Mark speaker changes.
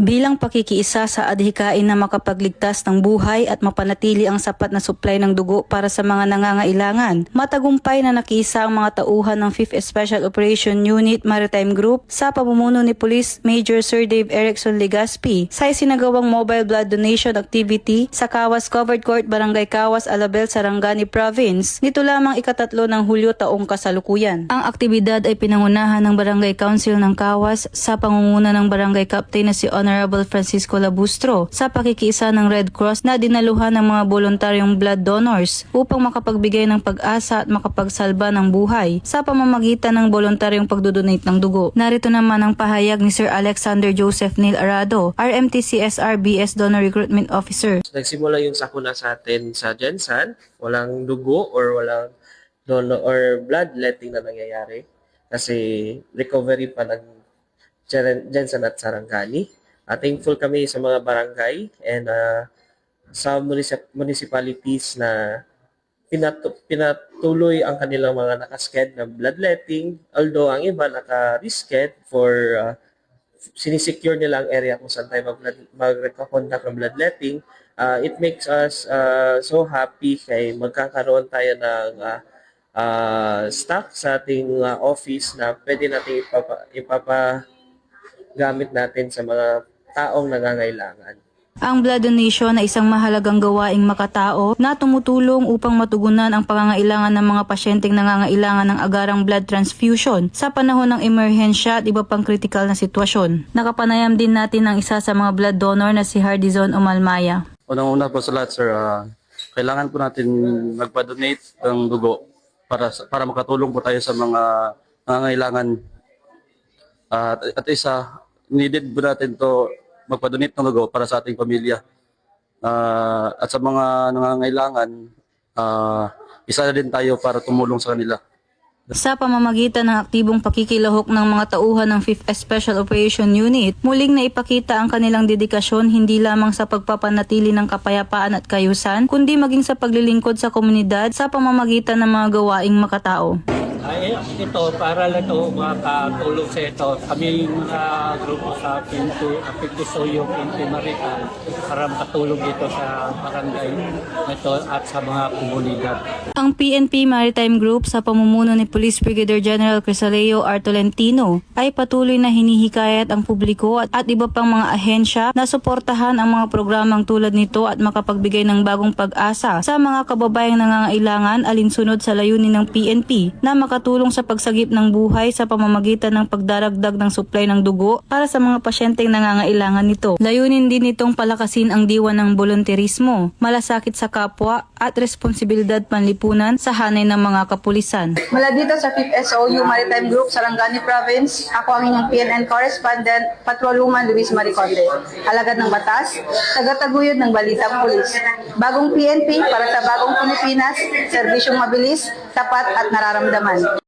Speaker 1: Bilang pakikiisa sa adhikain na makapagligtas ng buhay at mapanatili ang sapat na supply ng dugo para sa mga nangangailangan, matagumpay na nakiisa ang mga tauhan ng 5th Special Operation Unit Maritime Group sa pamumuno ni Police Major Sir Dave Erickson Legaspi sa isinagawang mobile blood donation activity sa Kawas Covered Court, Barangay Kawas, Alabel, Sarangani Province nito lamang ika-3 ng Hulyo taong kasalukuyan. Ang aktibidad ay pinangunahan ng Barangay Council ng Kawas sa pangunguna ng Barangay Captain na si Honorable Francisco Labustro sa pakikiisa ng Red Cross na dinaluhan ng mga voluntaryong blood donors upang makapagbigay ng pag-asa at makapagsalba ng buhay sa pamamagitan ng voluntaryong pagdodonate ng dugo. Narito naman ang pahayag ni Sir Alexander Joseph Neil Arado, RMTCSR BS Donor Recruitment Officer.
Speaker 2: Nagsimula yung sakuna sa atin sa Jensan, walang dugo or walang donor or bloodletting na nangyayari kasi recovery pa ng Jensan at Sarangani. Thankful kami sa mga barangay and sa municipalities na pinatuloy ang kanilang mga nakasked na bloodletting, although ang iba naka-risked for sinisecure nila ang area kung saan tayo mag-conduct ng bloodletting. It makes us so happy kay magkakaroon tayo ng stock sa ating office na pwede natin ipapagamit natin sa mga taong nangangailangan.
Speaker 1: Ang blood donation ay isang mahalagang gawaing makatao na tumutulong upang matugunan ang pangangailangan ng mga pasyenteng nangangailangan ng agarang blood transfusion sa panahon ng emerhensya at iba pang kritikal na sitwasyon. Nakapanayam din natin ang isa sa mga blood donor na si Hardizon Umalmaya.
Speaker 3: Unang-una po sa lahat, sir, kailangan po natin magpa-donate ng dugo para makatulong po tayo sa mga nangangailangan. At isa, needed po natin to magpa-donate ng dugo para sa ating pamilya. At sa mga nangangailangan, isa na din tayo para tumulong sa kanila.
Speaker 1: Sa pamamagitan ng aktibong pakikilahok ng mga tauhan ng 5th Special Operation Unit, muling naipakita ang kanilang dedikasyon hindi lamang sa pagpapanatili ng kapayapaan at kayusan, kundi maging sa paglilingkod sa komunidad sa pamamagitan ng mga gawaing makatao.
Speaker 4: Ito, para lang ito makatulong sa ito. Kami mga grupo sa Pinto Soyo, Pinto Marital para makatulong dito sa barangay ito at sa mga komunidad.
Speaker 1: Ang PNP Maritime Group sa pamumuno ni Police Brigadier General Crisaleo R. Tolentino ay patuloy na hinihikayat ang publiko at iba pang mga ahensya na suportahan ang mga programang tulad nito at makapagbigay ng bagong pag-asa sa mga kababayang nangangailangan alinsunod sa layunin ng PNP na makatulong sa pagsagip ng buhay sa pamamagitan ng pagdaragdag ng supply ng dugo para sa mga pasyenteng nangangailangan nito. Layunin din itong palakasin ang diwa ng volunteerismo, malasakit sa kapwa at responsibilidad panlipunan sa hanay ng mga kapulisan.
Speaker 5: Mula dito sa 5th SOU Maritime Group, Sarangani Province, ako ang inyong PNN Correspondent, Patroluman Luis Maricote. Alagad ng batas, tagataguyod ng balitang pulis. Bagong PNP para sa bagong Pilipinas, serbisyong mabilis, tapat at nararamdaman.